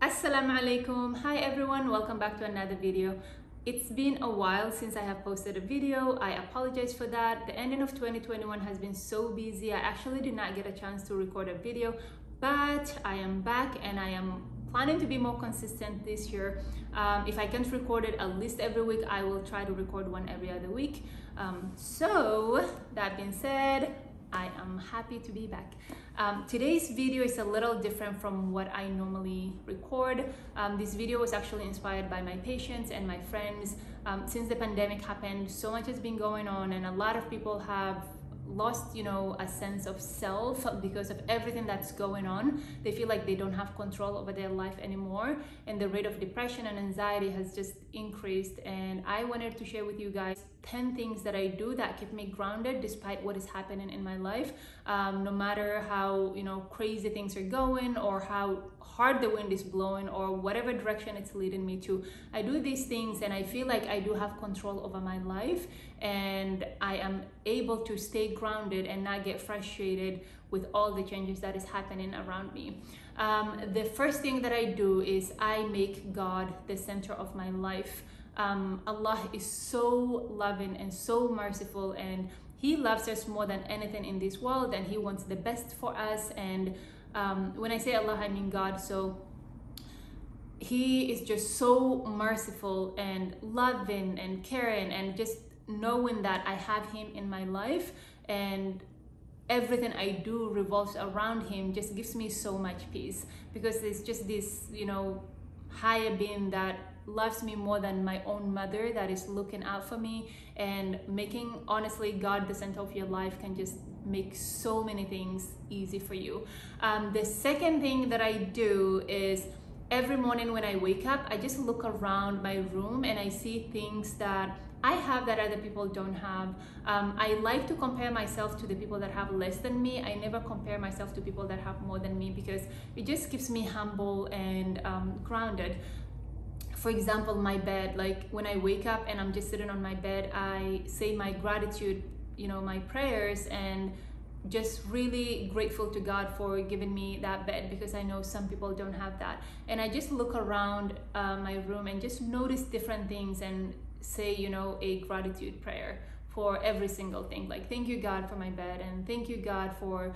Assalamu alaikum. Hi everyone, welcome back to another video. It's been a while since I have posted a video. I apologize for that. The ending of 2021 has been so busy. I actually did not get a chance to record a video, but I am back and I am planning to be more consistent this year. If I can't record it at least every week, I will try to record one every other week. So that being said, I am happy to be back. Today's video is a little different from what I normally record. This video was actually inspired by my patients and my friends. Since the pandemic happened, so much has been going on and a lot of people have lost a sense of self because of everything that's going on. They feel like they don't have control over their life anymore, and the rate of depression and anxiety has just increased. And I wanted to share with you guys 10 things that I do that keep me grounded despite what is happening in my life. No matter how crazy things are going or how hard the wind is blowing or whatever direction it's leading me to, I do these things and I feel like I do have control over my life, and I am able to stay grounded and not get frustrated with all the changes that is happening around me. The first thing that I do is I make God the center of my life. Allah is so loving and so merciful, and He loves us more than anything in this world, and He wants the best for us. And when I say Allah, I mean God. So He is just so merciful and loving and caring, and just knowing that I have Him in my life and everything I do revolves around Him just gives me so much peace, because it's just this higher being that loves me more than my own mother, that is looking out for me. And making honestly God the center of your life can just make so many things easy for you. The second thing that I do is every morning when I wake up, I just look around my room and I see things that I have that other people don't have. I like to compare myself to the people that have less than me. I never compare myself to people that have more than me, because it just keeps me humble and grounded. For example, my bed, like when I wake up and I'm just sitting on my bed, I say my gratitude, my prayers, and just really grateful to God for giving me that bed, because I know some people don't have that. And I just look around my room and just notice different things and say a gratitude prayer for every single thing, like thank you God for my bed, and thank you God for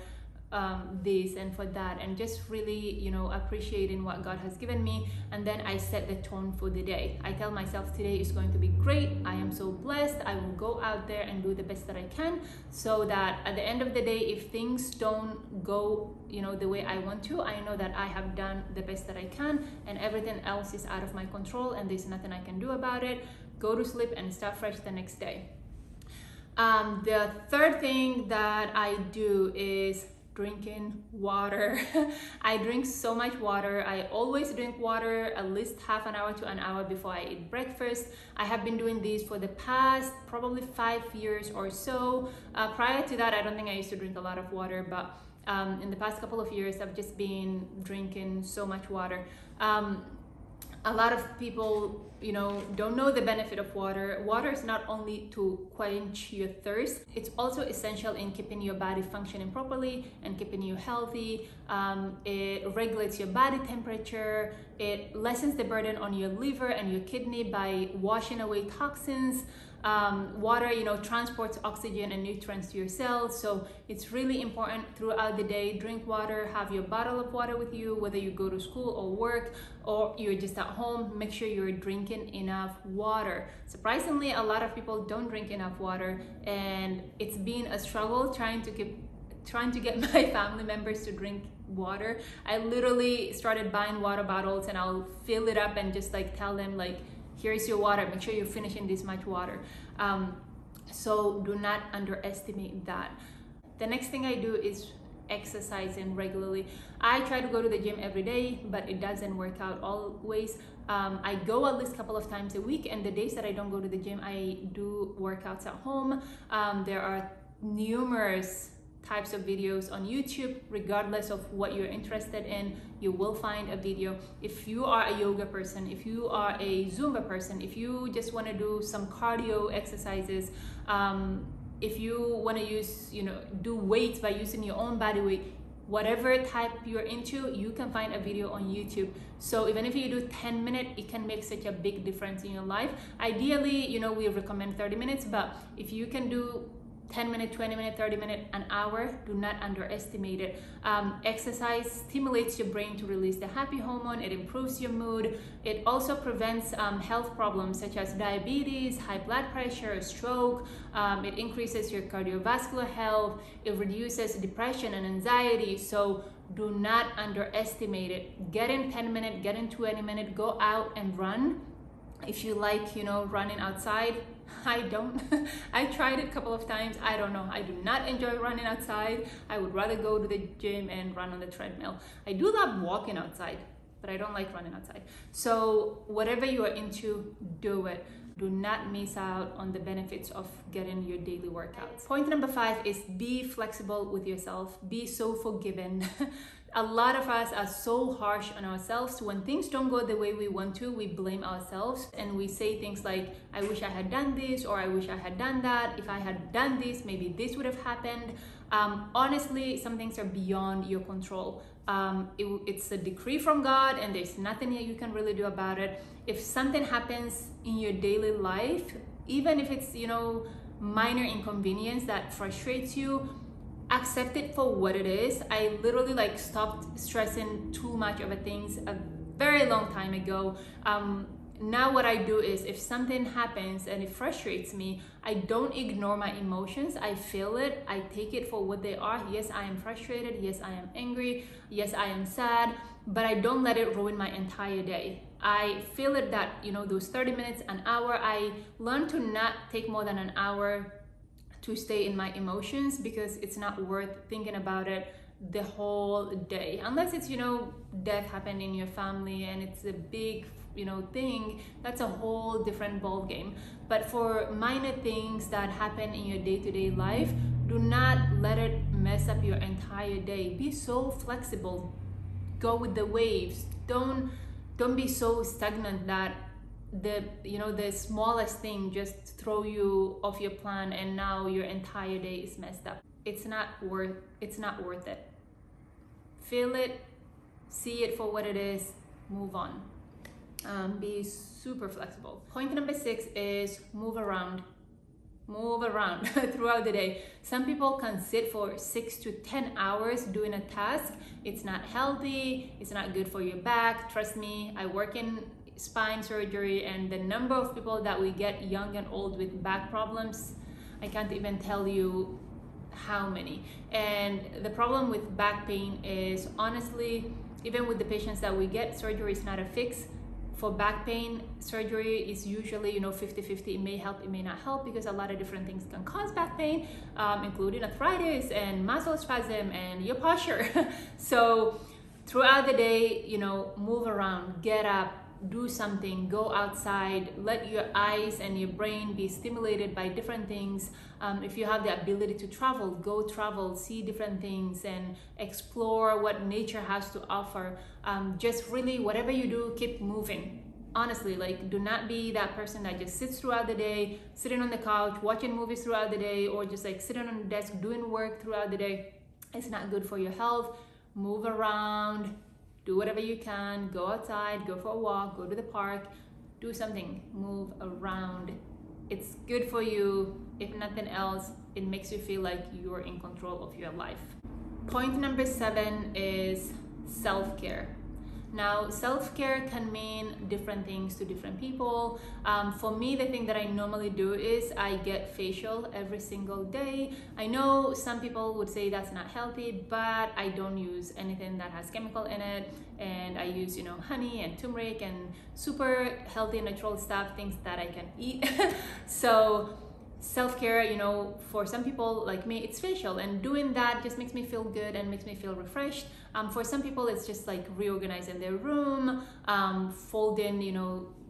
this and for that, and just really appreciating what God has given me. And then I set the tone for the day. I tell myself today is going to be great. I am so blessed. I will go out there and do the best that I can, so that at the end of the day, if things don't go the way I want to, I know that I have done the best that I can, and everything else is out of my control and there's nothing I can do about it. Go to sleep and start fresh the next day. The third thing that I do is drinking water. I drink so much water. I always drink water at least half an hour to an hour before I eat breakfast. I have been doing this for the past probably 5 years or so. Prior to that, I don't think I used to drink a lot of water, but in the past couple of years, I've just been drinking so much water. A lot of people don't know the benefit of water. Water is not only to quench your thirst, it's also essential in keeping your body functioning properly and keeping you healthy. It regulates your body temperature. It lessens the burden on your liver and your kidney by washing away toxins. Water transports oxygen and nutrients to your cells, so it's really important throughout the day. Drink water, have your bottle of water with you, whether you go to school or work or you're just at home. Make sure you're drinking enough water. Surprisingly, a lot of people don't drink enough water, and it's been a struggle trying to get my family members to drink water. I literally started buying water bottles and I'll fill it up and just tell them here's your water, make sure you're finishing this much water. So do not underestimate that. The next thing I do is exercising regularly. I try to go to the gym every day, but it doesn't work out always. I go at least a couple of times a week, and the days that I don't go to the gym, I do workouts at home. There are numerous types of videos on YouTube. Regardless of what you're interested in, you will find a video. If you are a yoga person, if you are a Zumba person, if you just want to do some cardio exercises, if you want to use do weights by using your own body weight, whatever type you're into, you can find a video on YouTube. So even if you do 10 minutes, it can make such a big difference in your life. Ideally, we recommend 30 minutes, but if you can do 10 minutes, 20 minutes, 30 minutes, an hour, do not underestimate it. Exercise stimulates your brain to release the happy hormone. It improves your mood. It also prevents health problems such as diabetes, high blood pressure, stroke. It increases your cardiovascular health. It reduces depression and anxiety. So do not underestimate it. Get in 10 minutes, get in 20 minutes, go out and run. If you like, running outside, I don't. I tried it a couple of times. I don't know. I do not enjoy running outside. I would rather go to the gym and run on the treadmill. I do love walking outside, but I don't like running outside. So whatever you are into, do it. Do not miss out on the benefits of getting your daily workouts. Point number 5 is be flexible with yourself. Be so forgiving. A lot of us are so harsh on ourselves. When things don't go the way we want to, we blame ourselves and we say things like, I wish I had done this, or I wish I had done that. If I had done this, maybe this would have happened. Honestly, some things are beyond your control. It's a decree from God and there's nothing that you can really do about it. If something happens in your daily life, even if it's, minor inconvenience that frustrates you, accept it for what it is. I literally stopped stressing too much over things a very long time ago. Now what I do is, if something happens and it frustrates me, I don't ignore my emotions. I feel it. I take it for what they are. Yes, I am frustrated. Yes, I am angry. Yes, I am sad, but I don't let it ruin my entire day. I feel it that, those 30 minutes, an hour, I learn to not take more than an hour to stay in my emotions, because it's not worth thinking about it the whole day, unless it's death happened in your family and it's a big thing. That's a whole different ball game. But for minor things that happen in your day-to-day life, do not let it mess up your entire day. Be so flexible. Go with the waves. Don't be so stagnant that the smallest thing just throw you off your plan and now your entire day is messed up. It's not worth it. Feel it, see it for what it is, move on. Be super flexible. Point number 6 is move around throughout the day. Some people can sit for 6 to 10 hours doing a task. It's not healthy. It's not good for your back. Trust me, I work in spine surgery, and the number of people that we get young and old with back problems, I can't even tell you how many. And the problem with back pain is, honestly, even with the patients that we get, surgery is not a fix. For back pain, surgery is usually 50-50. It may help, it may not help, because a lot of different things can cause back pain, including arthritis and muscle spasm and your posture. So throughout the day, move around, get up, do something, go outside, let your eyes and your brain be stimulated by different things. If you have the ability to travel, go travel, see different things and explore what nature has to offer. Just really, whatever you do, keep moving. Honestly, do not be that person that just sits throughout the day, sitting on the couch, watching movies throughout the day, or just sitting on the desk doing work throughout the day. It's not good for your health. Move around. Do whatever you can, go outside, go for a walk, go to the park, do something, move around. It's good for you. If nothing else, it makes you feel like you're in control of your life. Point number 7 is self-care. Now, self-care can mean different things to different people. For me, the thing that I normally do is I get facial every single day. I know some people would say that's not healthy, but I don't use anything that has chemical in it. And I use, honey and turmeric and super healthy natural stuff, things that I can eat. So self-care, for some people like me, it's facial, and doing that just makes me feel good and makes me feel refreshed. For some people, it's just reorganizing their room, folding,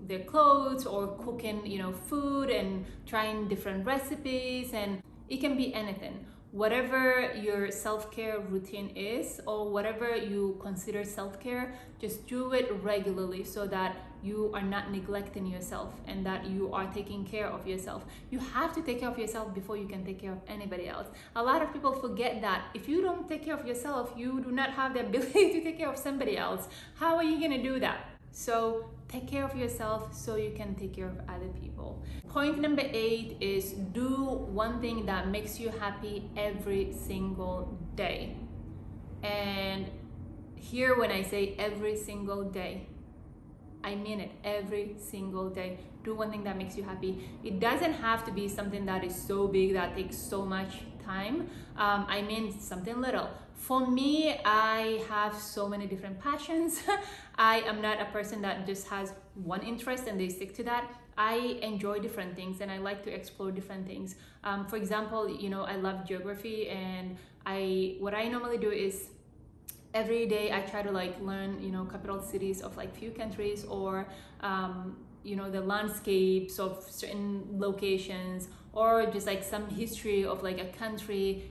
their clothes, or cooking, food and trying different recipes, and it can be anything. whatever your self-care routine is, or whatever you consider self-care, just do it regularly so that you are not neglecting yourself and that you are taking care of yourself. You have to take care of yourself before you can take care of anybody else. A lot of people forget that if you don't take care of yourself, you do not have the ability to take care of somebody else. How are you going to do that? So take care of yourself so you can take care of other people. Point number 8 is do one thing that makes you happy every single day. And here, when I say every single day, I mean it. Every single day, do one thing that makes you happy. It doesn't have to be something that is so big that takes so much time. I mean something little. For me, I have so many different passions. I am not a person that just has one interest and they stick to that. I enjoy different things and I like to explore different things. For example, I love geography, and what I normally do is every day I try to learn, capital cities of few countries, or the landscapes of certain locations, or just some history of a country.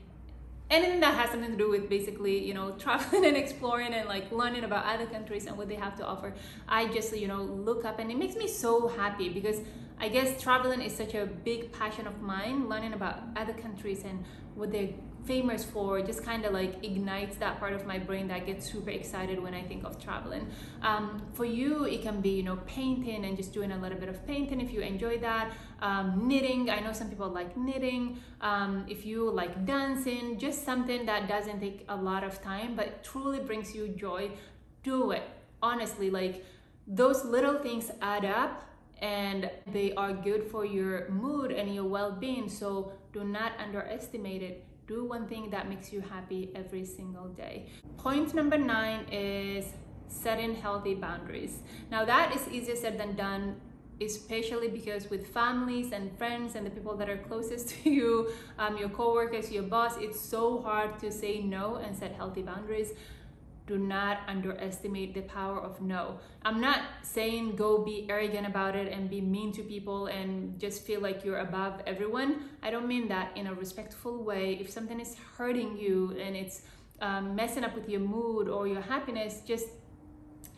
Anything that has something to do with basically, traveling and exploring and learning about other countries and what they have to offer. I just, look up, and it makes me so happy, because I guess traveling is such a big passion of mine. Learning about other countries and what they're famous for just kind of ignites that part of my brain that gets super excited when I think of traveling. For you, it can be, painting and just doing a little bit of painting if you enjoy that. Knitting, I know some people like knitting. If you like dancing, just something that doesn't take a lot of time but truly brings you joy, do it. Honestly, those little things add up, and they are good for your mood and your well-being, so do not underestimate it. Do one thing that makes you happy every single day. Point number 9 is setting healthy boundaries. Now that is easier said than done, especially because with families and friends and the people that are closest to you, your coworkers, your boss, it's so hard to say no and set healthy boundaries. Do not underestimate the power of no. I'm not saying go be arrogant about it and be mean to people and just feel like you're above everyone. I don't mean that. In a respectful way. If something is hurting you and it's messing up with your mood or your happiness, just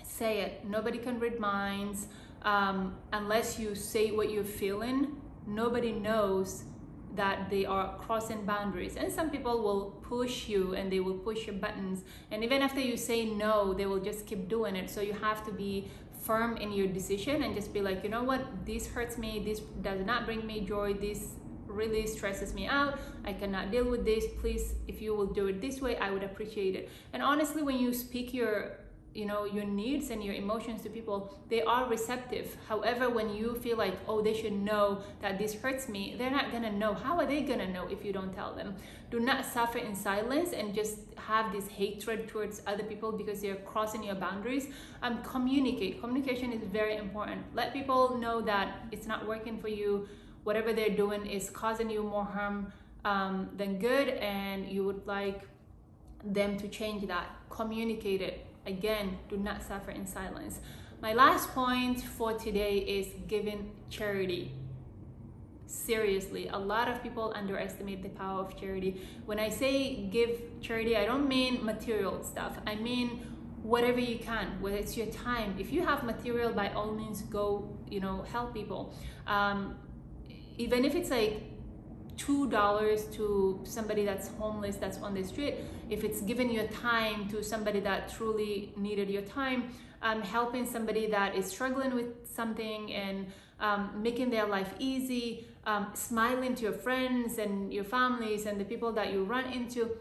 say it. Nobody can read minds. Unless you say what you're feeling, nobody knows that they are crossing boundaries. And some people will push you and they will push your buttons, and even after you say no, they will just keep doing it. So you have to be firm in your decision and just be like, you know what, this hurts me, this does not bring me joy, this really stresses me out, I cannot deal with this. Please, if you will do it this way, I would appreciate it. And honestly, when you speak your needs and your emotions to people, they are receptive. However, when you feel like, oh, they should know that this hurts me, they're not gonna know. How are they gonna know if you don't tell them? Do not suffer in silence and just have this hatred towards other people because they're crossing your boundaries. Communicate. Communication is very important. Let people know that it's not working for you. Whatever they're doing is causing you more harm than good, and you would like them to change that. Communicate it. Again, do not suffer in silence. My last point for today is giving charity. Seriously, a lot of people underestimate the power of charity. When I say give charity, I don't mean material stuff. I mean whatever you can, whether it's your time. If you have material, by all means, go, help people. Even if it's $2 to somebody that's homeless, that's on the street, if it's giving your time to somebody that truly needed your time, helping somebody that is struggling with something and making their life easy, smiling to your friends and your families and the people that you run into.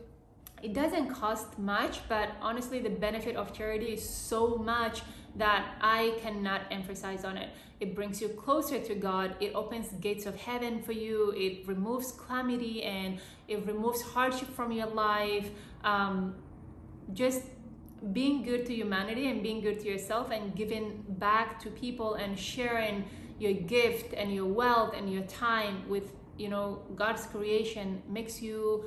It doesn't cost much, but honestly, the benefit of charity is so much that I cannot emphasize on it. It brings you closer to God. It opens gates of heaven for you. It removes calamity and it removes hardship from your life. Just being good to humanity and being good to yourself and giving back to people and sharing your gift and your wealth and your time with, God's creation makes you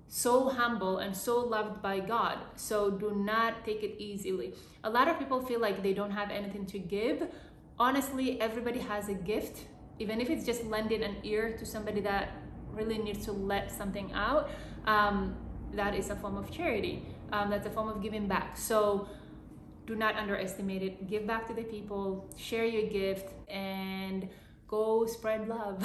so humble and so loved by God. So do not take it easily. A lot of people feel like they don't have anything to give. Honestly, everybody has a gift, even if it's just lending an ear to somebody that really need to let something out, that is a form of charity. That's a form of giving back. So do not underestimate it. Give back to the people, share your gift, and go spread love.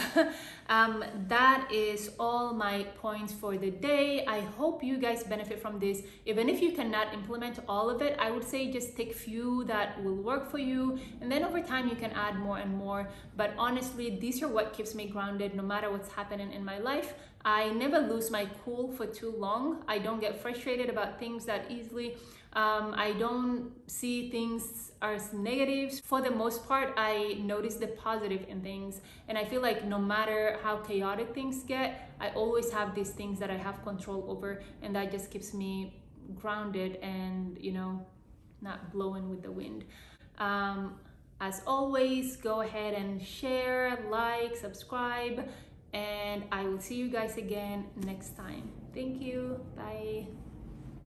That is all my points for the day. I hope you guys benefit from this. Even if you cannot implement all of it, I would say just take few that will work for you, and then over time you can add more and more. But honestly, these are what keeps me grounded no matter what's happening in my life. I never lose my cool for too long. I don't get frustrated about things that easily. I don't see things as negatives. For the most part, I notice the positive in things, and I feel like no matter how chaotic things get, I always have these things that I have control over, and that just keeps me grounded and, you know, not blowing with the wind. As always, go ahead and share, like, subscribe, and I will see you guys again next time. Thank you. Bye.